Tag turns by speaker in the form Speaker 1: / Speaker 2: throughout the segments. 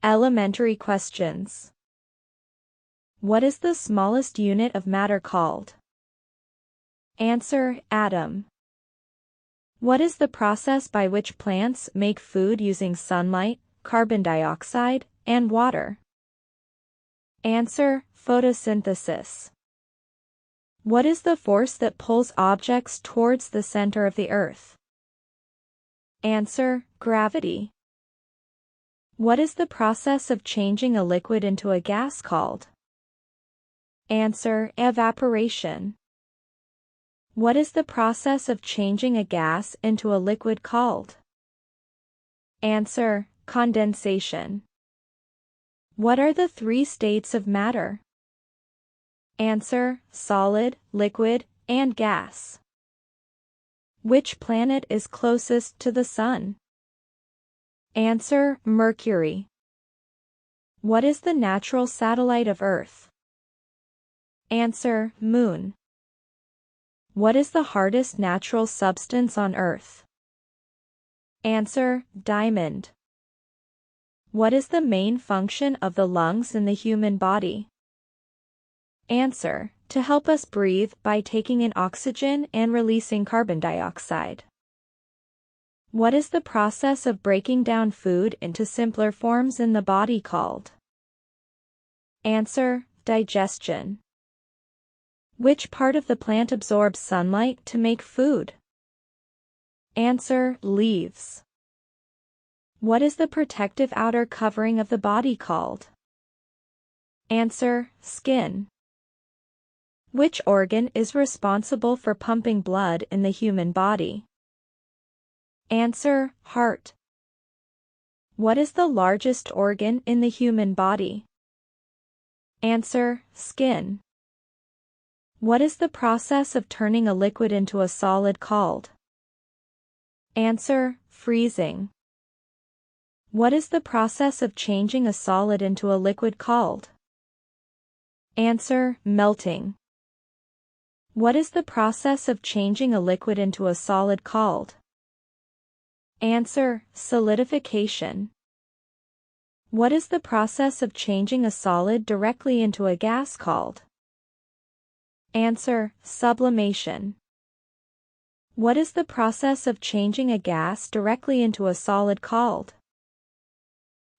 Speaker 1: Elementary questions. What is the smallest unit of matter called? Answer: atom. What is the process by which plants make food using sunlight, carbon dioxide, and water? Answer: photosynthesis. What is the force that pulls objects towards the center of the earth? Answer: gravity. What is the process of changing a liquid into a gas called? Answer: evaporation. What is the process of changing a gas into a liquid called? Answer: condensation. What are the three states of matter? Answer: solid, liquid, and gas. Which planet is closest to the Sun? Answer: Mercury. What is the natural satellite of Earth? Answer: Moon. What is the hardest natural substance on Earth? Answer: diamond. What is the main function of the lungs in the human body? Answer: to help us breathe by taking in oxygen and releasing carbon dioxide. What is the process of breaking down food into simpler forms in the body called? Answer: digestion. Which part of the plant absorbs sunlight to make food? Answer: leaves. What is the protective outer covering of the body called? Answer: skin. Which organ is responsible for pumping blood in the human body? Answer: heart. What is the largest organ in the human body? Answer: skin. What is the process of turning a liquid into a solid called? Answer: freezing. What is the process of changing a solid into a liquid called? Answer: melting. What is the process of changing a liquid into a solid called? Answer: solidification. What is the process of changing a solid directly into a gas called? Answer: sublimation. What is the process of changing a gas directly into a solid called?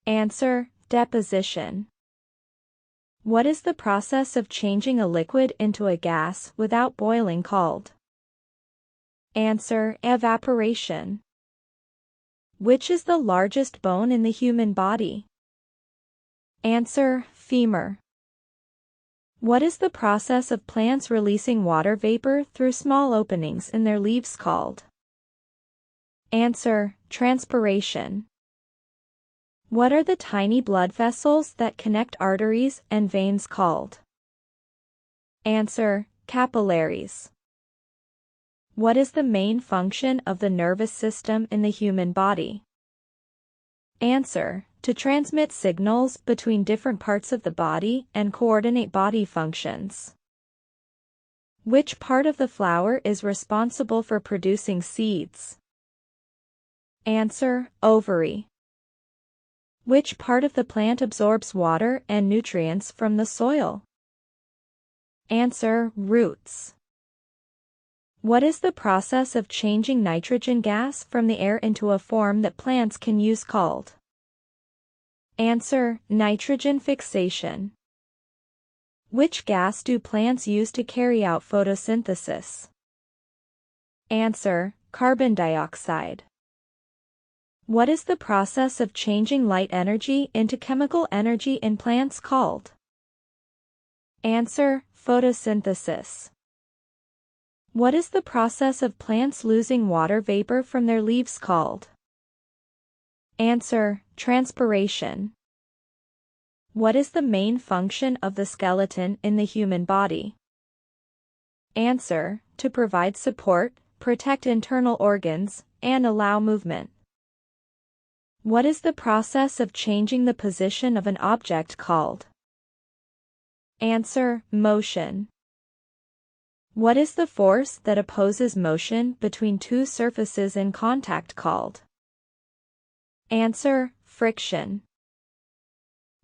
Speaker 1: Answer: deposition. What is the process of changing a liquid into a gas without boiling called? Answer: evaporation. Which is the largest bone in the human body? Answer: femur. What is the process of plants releasing water vapor through small openings in their leaves called? Answer: transpiration. What are the tiny blood vessels that connect arteries and veins called? Answer: capillaries. What is the main function of the nervous system in the human body? Answer: to transmit signals between different parts of the body and coordinate body functions. Which part of the flower is responsible for producing seeds? Answer: ovary. Which part of the plant absorbs water and nutrients from the soil? Answer: roots. What is the process of changing nitrogen gas from the air into a form that plants can use called? Answer: nitrogen fixation. Which gas do plants use to carry out photosynthesis? Answer: carbon dioxide. What is the process of changing light energy into chemical energy in plants called? Answer: photosynthesis. What is the process of plants losing water vapor from their leaves called? Answer: transpiration. What is the main function of the skeleton in the human body? Answer: to provide support, protect internal organs, and allow movement. What is the process of changing the position of an object called? Answer: motion. What is the force that opposes motion between two surfaces in contact called? Answer: friction.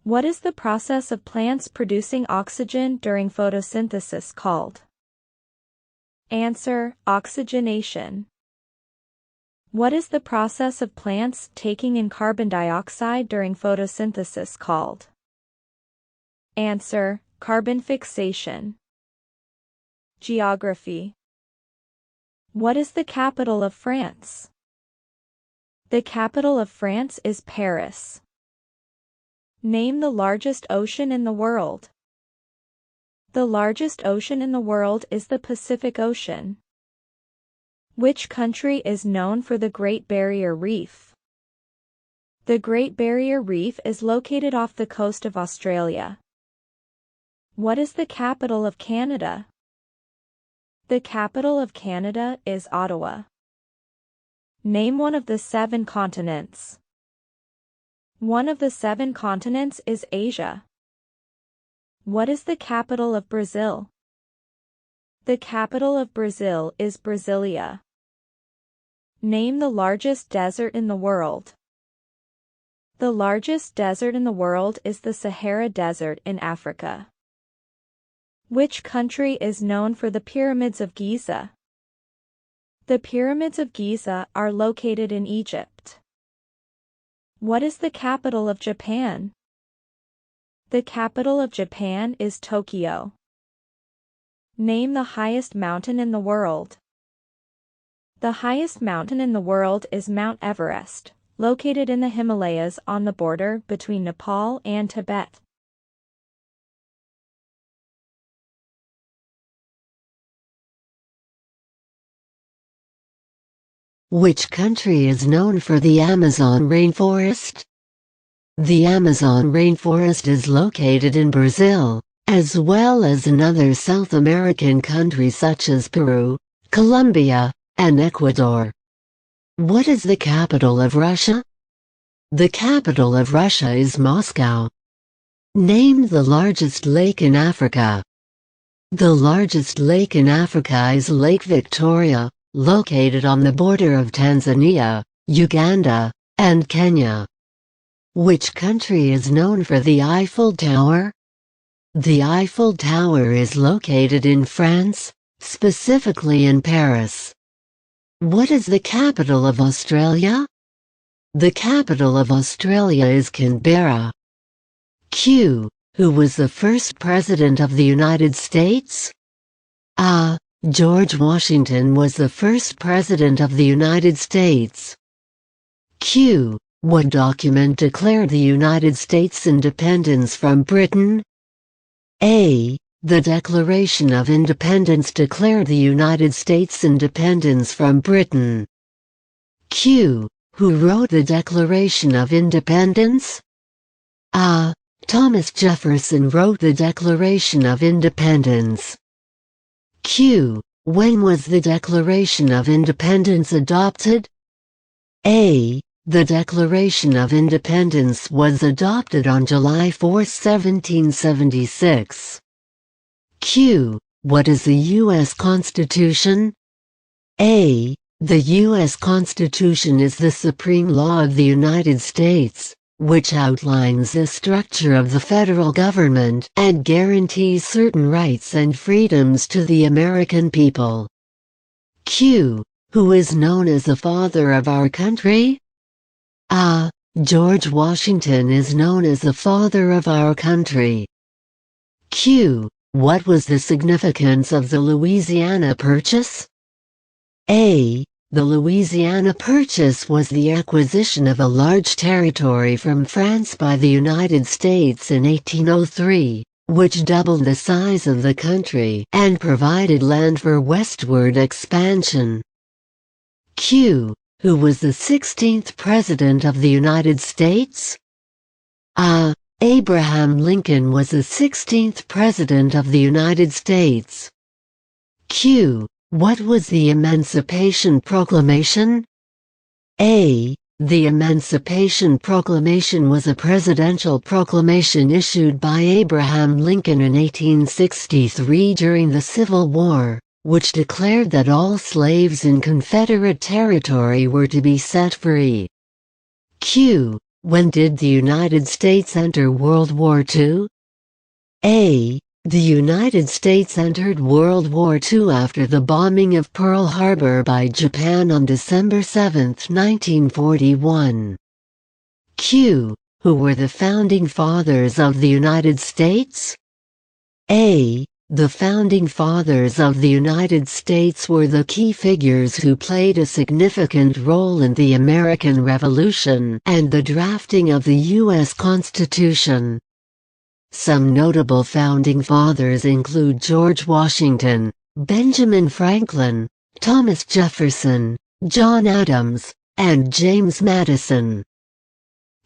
Speaker 1: What is the process of plants producing oxygen during photosynthesis called? Answer: oxygenation. What is the process of plants taking in carbon dioxide during photosynthesis called? Answer: carbon fixation. Geography. What is the capital of France? The capital of France is Paris. Name the largest ocean in the world. The largest ocean in the world is the Pacific Ocean. Which country is known for the Great Barrier Reef? The Great Barrier Reef is located off the coast of Australia. What is the capital of Canada? The capital of Canada is Ottawa. Name one of the 7 continents. One of the 7 continents is Asia. What is the capital of Brazil? The capital of Brazil is Brasilia. Name the largest desert in the world. The largest desert in the world is the Sahara Desert in Africa. Which country is known for the Pyramids of Giza? The Pyramids of Giza are located in Egypt. What is the capital of Japan? The capital of Japan is Tokyo. Name the highest mountain in the world. The highest mountain in the world is Mount Everest, located in the Himalayas on the border between Nepal and Tibet.
Speaker 2: Which country is known for the Amazon rainforest? The Amazon rainforest is located in Brazil, as well as in other South American countries such as Peru, Colombia, and Ecuador. What is the capital of Russia? The capital of Russia is Moscow. Name the largest lake in Africa. The largest lake in Africa is Lake Victoria, located on the border of Tanzania, Uganda, and Kenya. Which country is known for the Eiffel Tower? The Eiffel Tower is located in France, specifically in Paris. What is the capital of Australia? The capital of Australia is Canberra. Q. Who was the first president of the United States? A. George Washington was the first president of the United States. Q. What document declared the United States' independence from Britain? A. The Declaration of Independence declared the United States' independence from Britain. Q. Who wrote the Declaration of Independence? A. Thomas Jefferson wrote the Declaration of Independence. Q. When was the Declaration of Independence adopted? A. The Declaration of Independence was adopted on July 4, 1776. Q. What is the U.S. Constitution? A. The U.S. Constitution is the supreme law of the United States, which outlines the structure of the federal government and guarantees certain rights and freedoms to the American people. Q. Who is known as the father of our country? A. George Washington is known as the father of our country. Q. What was the significance of the Louisiana Purchase? A. The Louisiana Purchase was the acquisition of a large territory from France by the United States in 1803, which doubled the size of the country and provided land for westward expansion. Q. Who was the 16th President of the United States? A. Abraham Lincoln was the 16th President of the United States. Q. What was the Emancipation Proclamation? A. The Emancipation Proclamation was a presidential proclamation issued by Abraham Lincoln in 1863 during the Civil War, which declared that all slaves in Confederate territory were to be set free. Q. When did the United States enter World War II? A. The United States entered World War II after the bombing of Pearl Harbor by Japan on December 7, 1941. Q. Who were the founding fathers of the United States? A. The founding fathers of the United States were the key figures who played a significant role in the American Revolution and the drafting of the U.S. Constitution. Some notable founding fathers include George Washington, Benjamin Franklin, Thomas Jefferson, John Adams, and James Madison.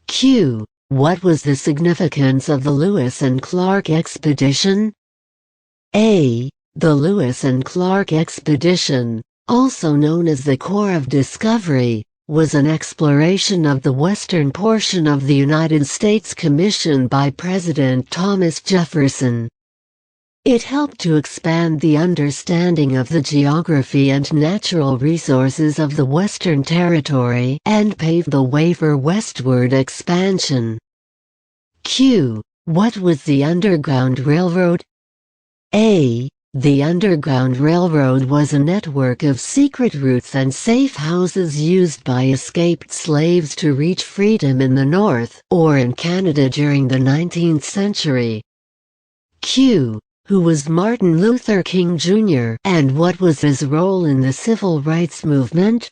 Speaker 2: Q. What was the significance of the Lewis and Clark expedition? A. The Lewis and Clark expedition, also known as the Corps of Discovery, was an exploration of the western portion of the United States commissioned by President Thomas Jefferson. It helped to expand the understanding of the geography and natural resources of the Western Territory and paved the way for westward expansion. Q. What was the Underground Railroad? A. The Underground Railroad was a network of secret routes and safe houses used by escaped slaves to reach freedom in the North or in Canada during the 19th century. Q. Who was Martin Luther King Jr. and what was his role in the civil rights movement?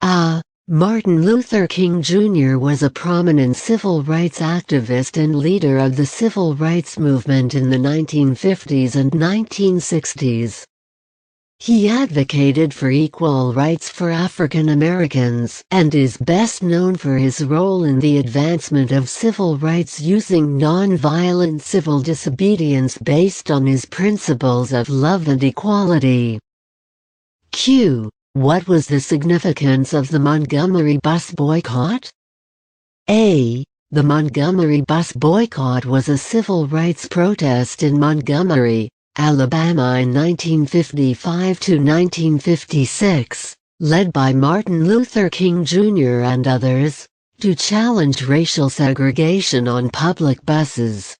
Speaker 2: A. Martin Luther King Jr. was a prominent civil rights activist and leader of the civil rights movement in the 1950s and 1960s. He advocated for equal rights for African Americans and is best known for his role in the advancement of civil rights using nonviolent civil disobedience based on his principles of love and equality. Q. What was the significance of the Montgomery bus boycott? A. The Montgomery bus boycott was a civil rights protest in Montgomery, Alabama in 1955 to 1956, led by Martin Luther King Jr. and others, to challenge racial segregation on public buses.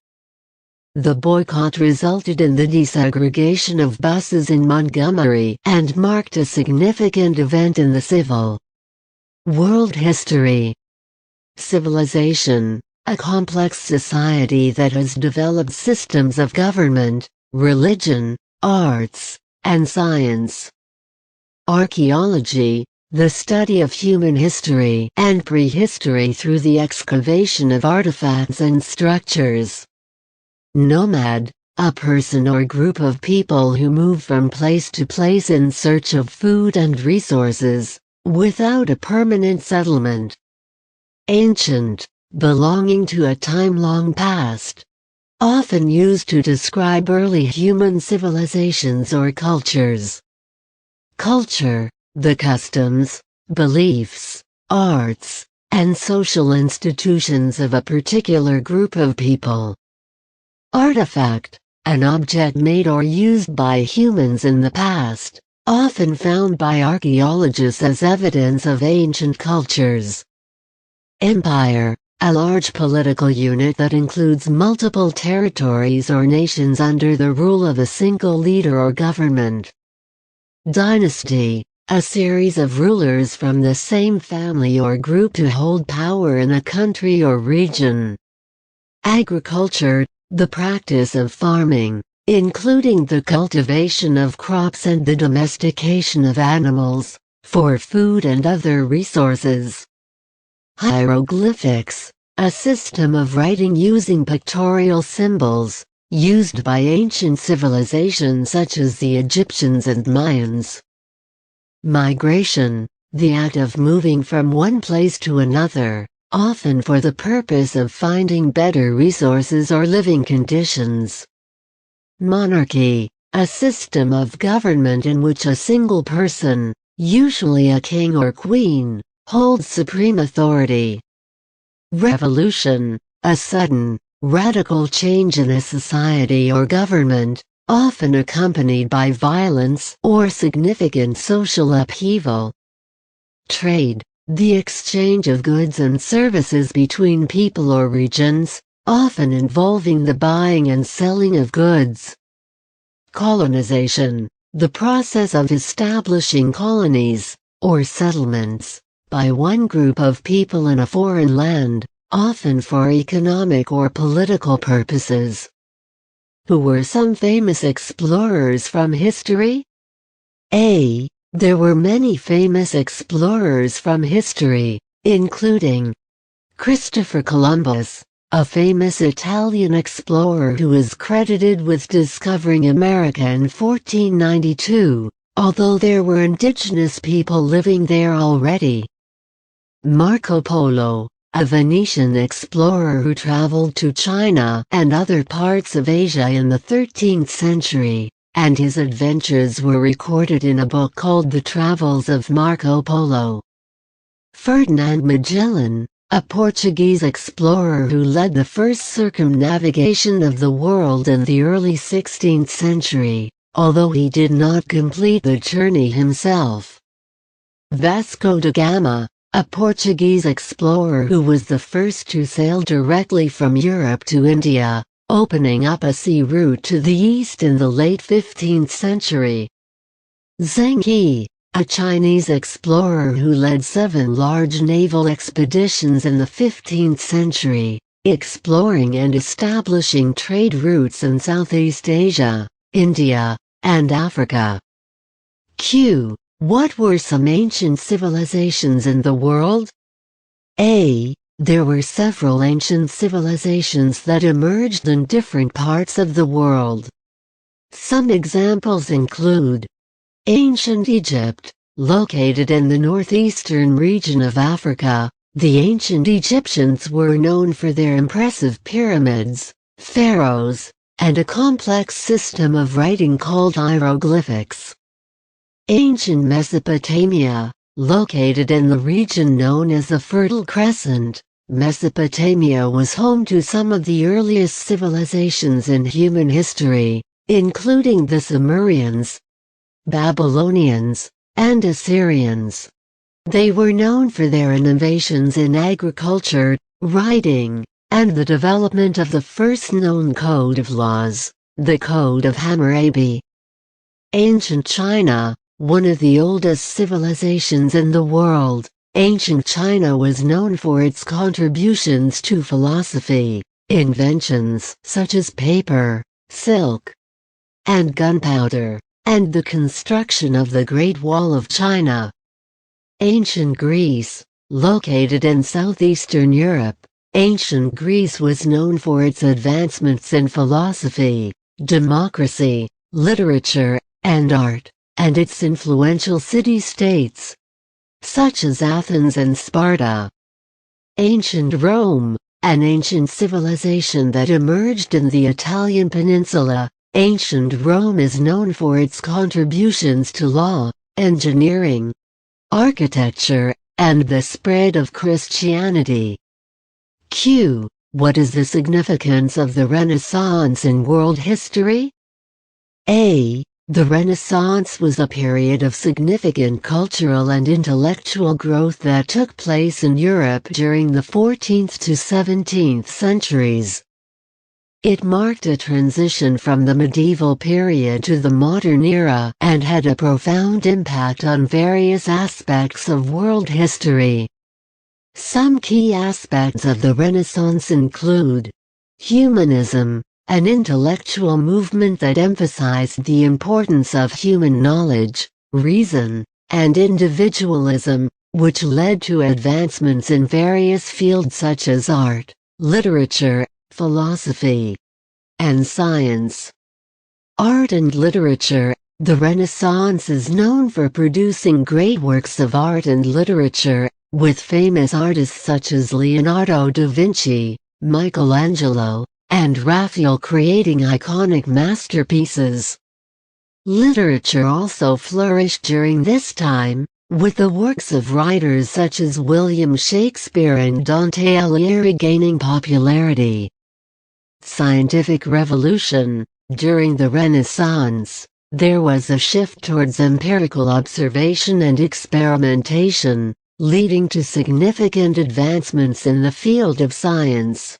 Speaker 2: The boycott resulted in the desegregation of buses in Montgomery and marked a significant event in the civil world history. Civilization, a complex society that has developed systems of government, religion, arts, and science. Archaeology, the study of human history and prehistory through the excavation of artifacts and structures. Nomad, a person or group of people who move from place to place in search of food and resources, without a permanent settlement. Ancient, belonging to a time long past. Often used to describe early human civilizations or cultures. Culture, the customs, beliefs, arts, and social institutions of a particular group of people. Artifact, an object made or used by humans in the past, often found by archaeologists as evidence of ancient cultures. Empire, a large political unit that includes multiple territories or nations under the rule of a single leader or government. Dynasty, a series of rulers from the same family or group to hold power in a country or region. Agriculture, the practice of farming, including the cultivation of crops and the domestication of animals, for food and other resources. Hieroglyphics, a system of writing using pictorial symbols, used by ancient civilizations such as the Egyptians and Mayans. Migration, the act of moving from one place to another, often for the purpose of finding better resources or living conditions. Monarchy, a system of government in which a single person, usually a king or queen, holds supreme authority. Revolution, a sudden, radical change in a society or government, often accompanied by violence or significant social upheaval. Trade, the exchange of goods and services between people or regions, often involving the buying and selling of goods. Colonization, the process of establishing colonies, or settlements, by one group of people in a foreign land, often for economic or political purposes. Who were some famous explorers from history? A. There were many famous explorers from history, including Christopher Columbus, a famous Italian explorer who is credited with discovering America in 1492, although there were indigenous people living there already. Marco Polo, a Venetian explorer who traveled to China and other parts of Asia in the 13th century, and his adventures were recorded in a book called The Travels of Marco Polo. Ferdinand Magellan, a Portuguese explorer who led the first circumnavigation of the world in the early 16th century, although he did not complete the journey himself. Vasco da Gama, a Portuguese explorer who was the first to sail directly from Europe to India, opening up a sea route to the east in the late 15th century. Zheng He, a Chinese explorer who led 7 large naval expeditions in the 15th century, exploring and establishing trade routes in Southeast Asia, India, and Africa. Q. What were some ancient civilizations in the world? A. There were several ancient civilizations that emerged in different parts of the world. Some examples include Ancient Egypt, located in the northeastern region of Africa. The ancient Egyptians were known for their impressive pyramids, pharaohs, and a complex system of writing called hieroglyphics. Ancient Mesopotamia, located in the region known as the Fertile Crescent, Mesopotamia was home to some of the earliest civilizations in human history, including the Sumerians, Babylonians, and Assyrians. They were known for their innovations in agriculture, writing, and the development of the first known code of laws, the Code of Hammurabi. Ancient China, one of the oldest civilizations in the world, ancient China was known for its contributions to philosophy, inventions such as paper, silk, and gunpowder, and the construction of the Great Wall of China. Ancient Greece, located in southeastern Europe, ancient Greece was known for its advancements in philosophy, democracy, literature, and art, and its influential city-states, such as Athens and Sparta. Ancient Rome, an ancient civilization that emerged in the Italian peninsula. Ancient Rome is known for its contributions to law, engineering, architecture, and the spread of Christianity. Q. What is the significance of the Renaissance in world history? A. The Renaissance was a period of significant cultural and intellectual growth that took place in Europe during the 14th to 17th centuries. It marked a transition from the medieval period to the modern era and had a profound impact on various aspects of world history. Some key aspects of the Renaissance include humanism, an intellectual movement that emphasized the importance of human knowledge, reason, and individualism, which led to advancements in various fields such as art, literature, philosophy, and science. Art and literature. The Renaissance is known for producing great works of art and literature, with famous artists such as Leonardo da Vinci, Michelangelo, and Raphael creating iconic masterpieces. Literature also flourished during this time, with the works of writers such as William Shakespeare and Dante Alighieri gaining popularity. Scientific revolution. During the Renaissance, there was a shift towards empirical observation and experimentation, leading to significant advancements in the field of science.